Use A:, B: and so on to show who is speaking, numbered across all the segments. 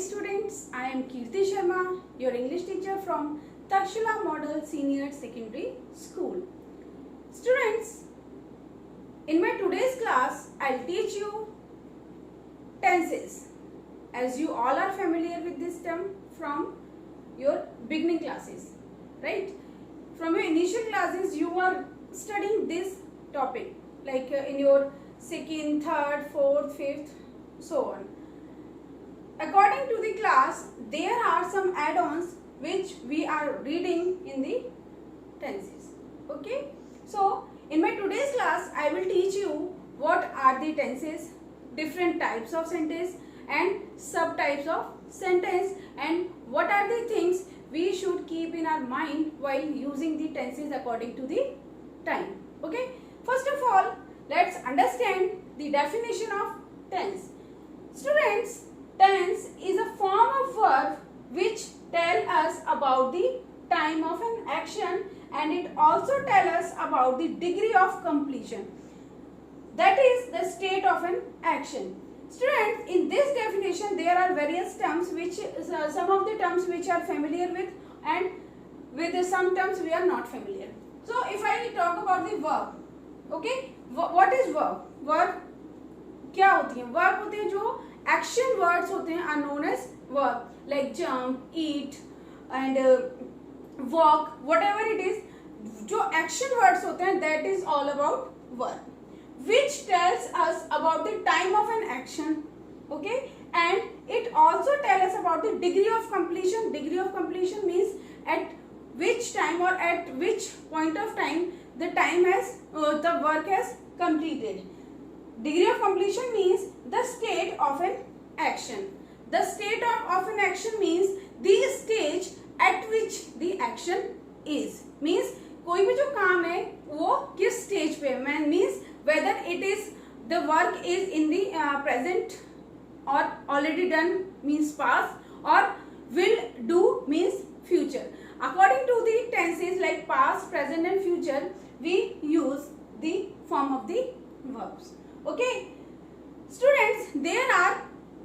A: students, I am Kirti Sharma, your English teacher from Shila Model Senior Secondary School. Students, in my today's class, I'll teach you tenses. As you all are familiar with this term from your beginning classes, right? From your initial classes, you are studying this topic like in your second, third, fourth, fifth, so on. According to the class, there are some add-ons which we are reading in the tenses. Okay. So, in my today's class, I will teach you what are the tenses, different types of sentence and subtypes of sentence, and what are the things we should keep in our mind while using the tenses according to the time. Okay. First of all, let's understand the definition of tense. Students, tense is a form of verb which tell us about the time of an action, and it also tell us about the degree of completion. That is the state of an action. Students, in this definition there are various terms which some of the terms which are familiar with, and with some terms we are not familiar. So if I talk about the verb, okay, what is verb? Verb क्या होती है? Verb होते हैं जो action words होते हैं are known as verb, like jump, eat and walk, whatever it is. जो action words होते हैं that is all about verb, which tells us about the time of an action, okay, and it also tells us about the degree of completion. Degree of completion means at which time or at which point of time the time has the work has completed. Degree of completion means the state of an action. The state of an action means the stage at which the action is. Means कोई भी जो काम है वो किस stage पे है, means whether it is the work is in the present or already done means past, or will do means future. According to the tenses like past, present and future, we use the form of the verbs. Okay, students, there are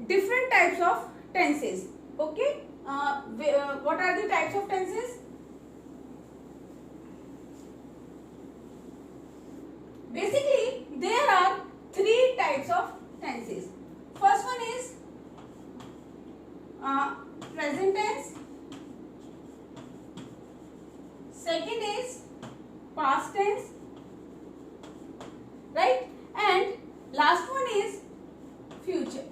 A: different types of tenses. Okay, what are the types of tenses? Basically, there are three types of tenses. First one is present tense. Second is past tense, right? And last one is future.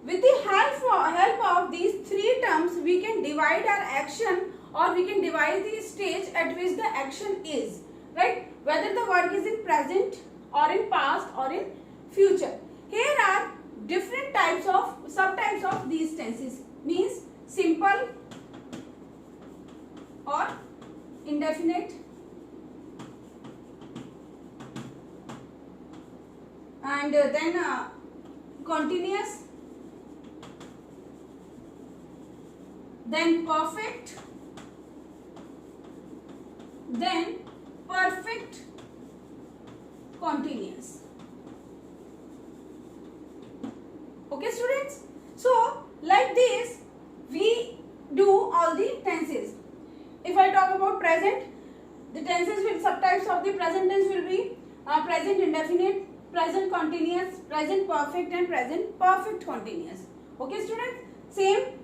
A: With the help of these three terms, we can divide our action, or we can divide the stage at which the action is, right? Whether the work is in present or in past or in future. Here are different types of subtypes of these tenses, means simple or indefinite, and then continuous, then perfect, then perfect continuous. Okay, students, so like this we do all the tenses. If I talk about present, the tenses will, subtypes of the present tense will be present indefinite, present continuous, present perfect and present perfect continuous. Okay, students, same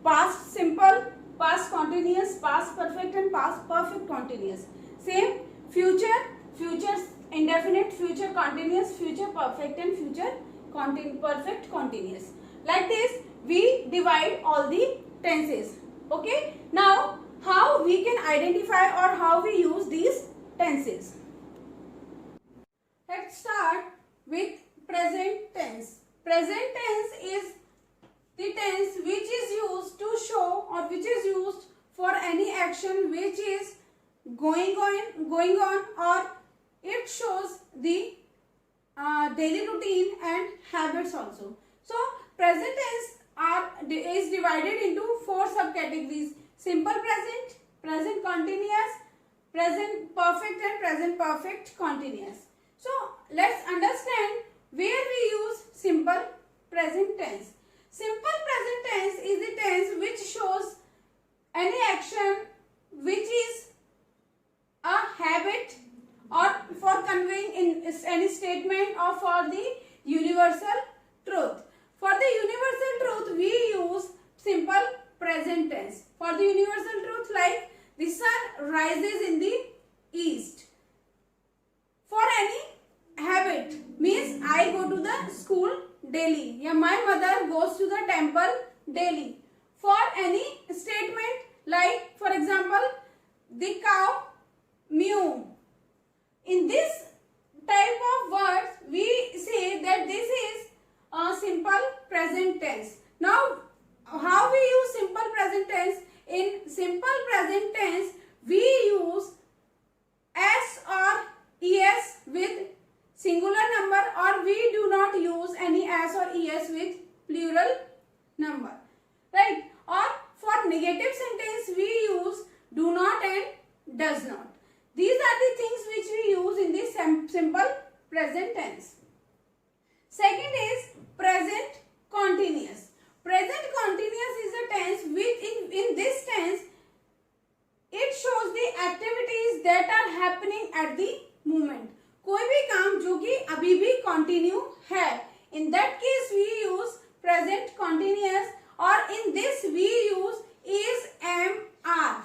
A: past simple, past continuous, past perfect and past perfect continuous. Same future, future indefinite, future continuous, future perfect and future perfect continuous. Like this we divide all the tenses. Okay, now how we can identify or how we use these tenses? Let's start with present tense. Present tense is the tense which is used to show, or which is used for any action which is going on, or it shows the daily routine and habits also. So present tense is divided into four subcategories: simple present, present continuous, present perfect and present perfect continuous. So let's understand where we use simple present. present tense. Simple present tense is the tense which shows any action which is a habit or for conveying in any statement or for the universal truth. For the universal truth we use simple present tense. For the universal truth, like the sun rises in the east. For any habit means I go to the school daily, या my mother goes to the temple daily. For any statement like for example the cow mew. In this type of words we say that this is a simple present tense. Now how we use simple present tense? In simple present tense we use s or es with singular number, or we do not use any s or es with plural number, right? Or for negative sentence we use do not and does not. These are the things which we use in the simple present tense. Second is present continuous. Present continuous is a tense which in this tense it shows the activities that are happening at the moment. कोई भी काम जो कि अभी भी continue है. In that case we use present continuous, or in this we use is, am, are.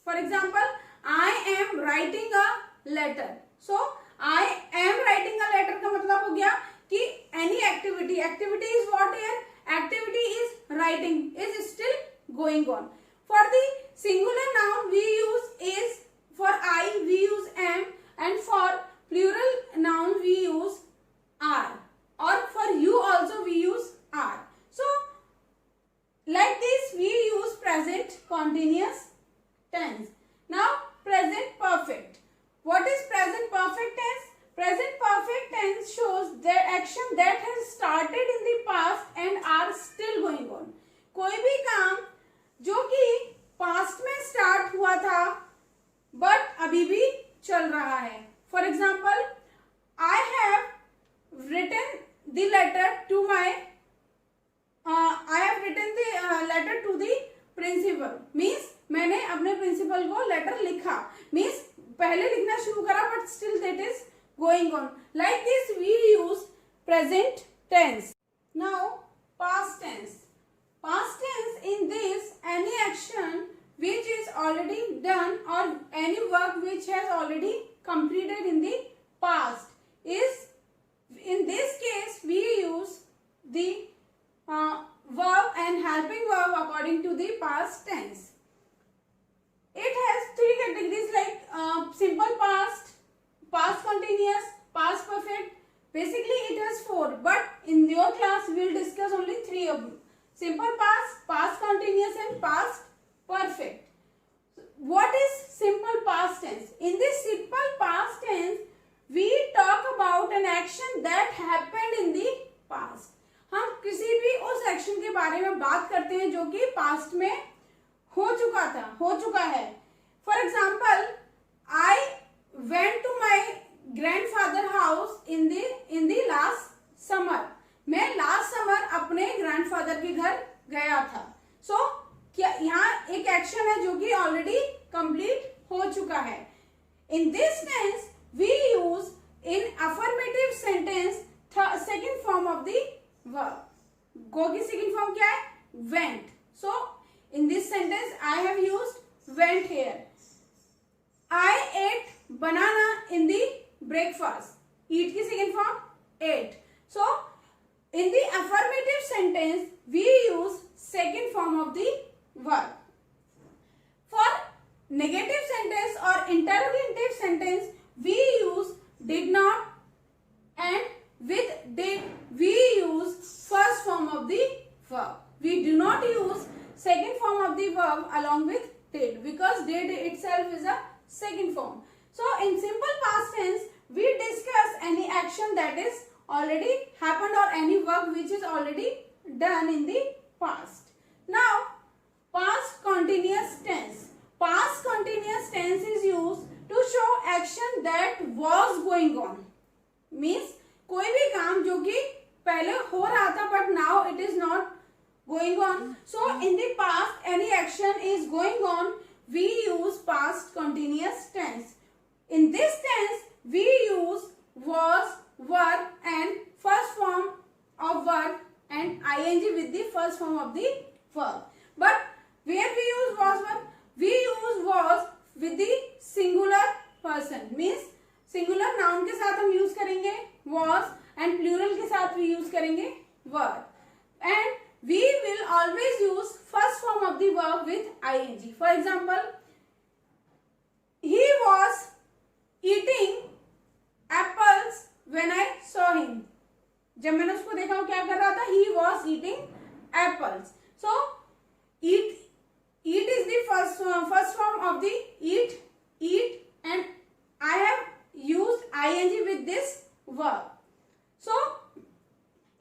A: For example, I am writing a letter. So I am writing a letter का मतलब हो गया कि any activity. Activity is what here? Activity is writing, is still going on. For the singular noun we use is, for I we use am, and for plural noun we use are, or for you also we use are. So like this we use present continuous tense. Now present perfect. What is present perfect tense? Present perfect tense shows the action that has started in the past and are still going on. कोई भी काम जो कि past में start हुआ था but अभी भी चल रहा है. For example, I have written the letter to my letter to the principal. Means मैंने अपने principal को letter लिखा. Means पहले लिखना शुरू करा but still that is going on. Like this we use present tense. Now past tense. Past tense, in this any action which is already done or any work which has already completed in the past is, in this case we use the verb and helping verb according to the past tense. It has three categories like simple past, past continuous, past perfect. Basically it has four, but in your class we will discuss only three of them: simple past, past continuous and past perfect. What is simple past tense? In this simple past tense we talk about an action that happened in the past. हम किसी भी उस action के बारे में बात करते हैं जो कि पास्ट में हो चुका है. For example, I went to my grandfather house in the last summer. मैं लास्ट समर अपने ग्रैंडफादर के घर गया था. सो क्या यहाँ एक एक्शन है जो कि ऑलरेडी कंप्लीट हो चुका है. In this tense we use in affirmative sentence second form of the verb. Go की second form क्या है? Went. So in this sentence I have used went here. I ate banana in the breakfast. Eat की second form ate. So in the affirmative sentence we use second form of the verb. For negative sentence or interrogative sentence we use did not, and with did we use first form of the verb. We do not use second form of the verb along with did, because did itself is a second form. So in simple past tense we discuss any action that is already happened or any work which is already done in the past. Now past continuous tense. Past continuous tense is used to show action that was going on. Means कोई भी काम जो कि पहले हो रहा था but now it is not going on. So in the past any action is going on, we use past continuous tense. In this tense we use was, were and first form of verb and ing with the first form of the verb. But where we use was, verb, we use was with the singular person, means singular noun के साथ हम use करेंगे was and plural के साथ we use करेंगे were. And we will always use first form of the verb with ing. For example, he was eating apples when I saw him. जब मैंने उसको देखा वो क्या कर रहा था? He was eating apples. So eat is the first form of the eat and I have used ing with this verb. So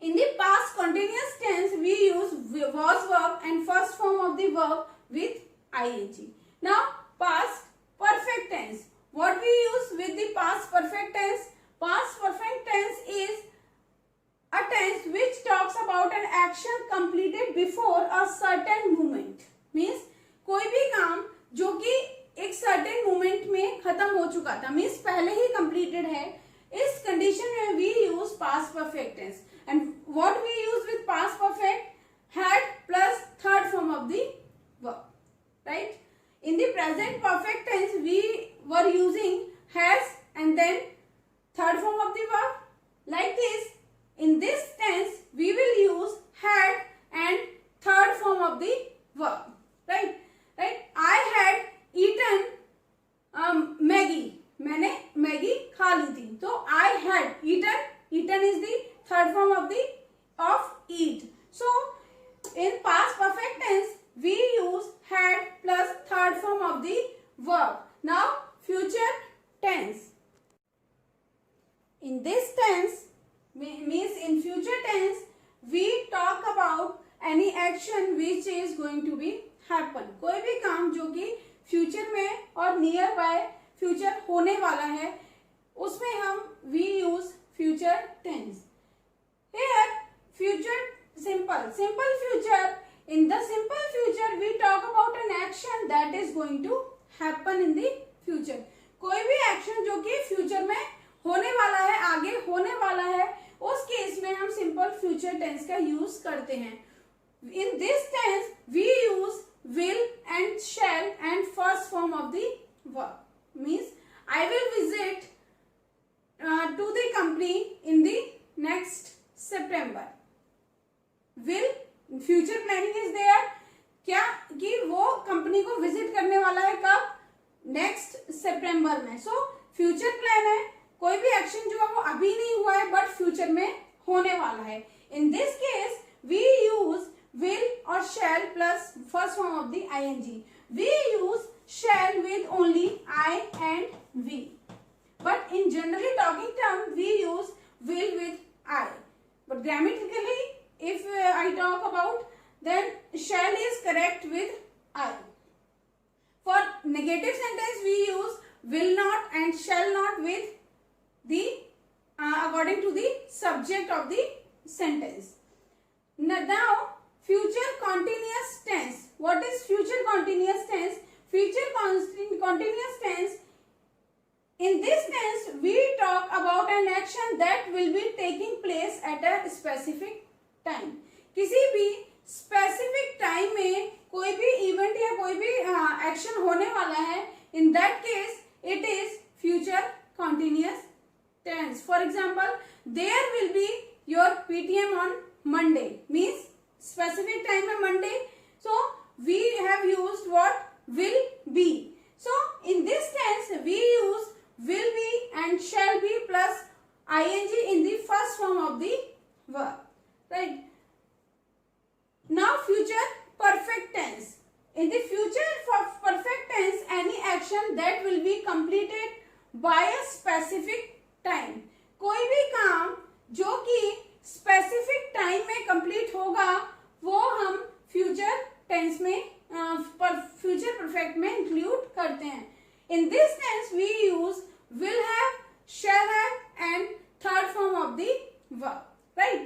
A: in the past continuous tense, we use was verb and first form of the verb with ing. Now, past perfect tense. What we use with the past perfect tense? Past perfect tense is a tense which talks about an action completed before a certain moment. Means कोई भी काम जो कि एक certain moment में खत्म हो चुका था, means पहले ही completed है, इस condition में we use past perfect tense. And what we use with past perfect? Had plus third form of the verb, right? In the present perfect tense we were using has and then third form of the verb. Like this, in this tense we will use had and third form of the verb, right? I had eaten Maggie. मैंने Maggi खा ली थी. तो I had eaten is the third form of eat. So in past perfect tense we use had plus third form of the verb. Now future tense. In this tense means in future tense we talk about any action which is going to be happen. कोई भी काम जो कि future में और near by future होने वाला है उसमें हम we use future tense. Here future simple future. In the simple future we talk about an action that is going to happen in the future. कोई भी action जो कि future में होने वाला है, आगे होने वाला है, उस केस में हम simple future tense का use करते हैं. In this tense we use will and shall and first form of the verb. Means I will visit to the company in the next September. Will future planning is there. क्या कि वो company को visit करने वाला है कब? Next सितंबर में. So future plan है, कोई भी एक्शन जो है वो अभी नहीं हुआ है बट फ्यूचर में होने वाला है. In this case we use will or shall plus first form of the ing. We use shall with only I and we. But in generally talking term, we use will with I. But grammatically, if I talk about, then shall is correct with I. For negative sentence, we use will not and shall not with the according to the subject of the sentence. Now, future continuous tense. What is future continuous tense? Future continuous tense. In this tense, we talk about an action that will be taking place at a specific time. किसी भी specific time में कोई भी event या कोई भी action होने वाला है. In that case, it is future continuous tense. For example, there will be your PTM on Monday. Means specific time है Monday. So we have used what? Will be. So in this tense we use will be and shall be plus ing in the first form of the verb. Right. Now future perfect tense. In the future perfect tense, any action that will be completed by a specific time. कोई भी काम जो कि specific time में complete होगा वो हम future tense में फ्यूचर परफेक्ट में इंक्लूड करते हैं. In this tense we use will have, shall have and third form of the verb. Right.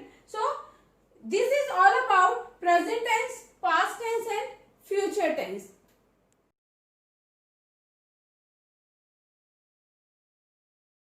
A: future tense.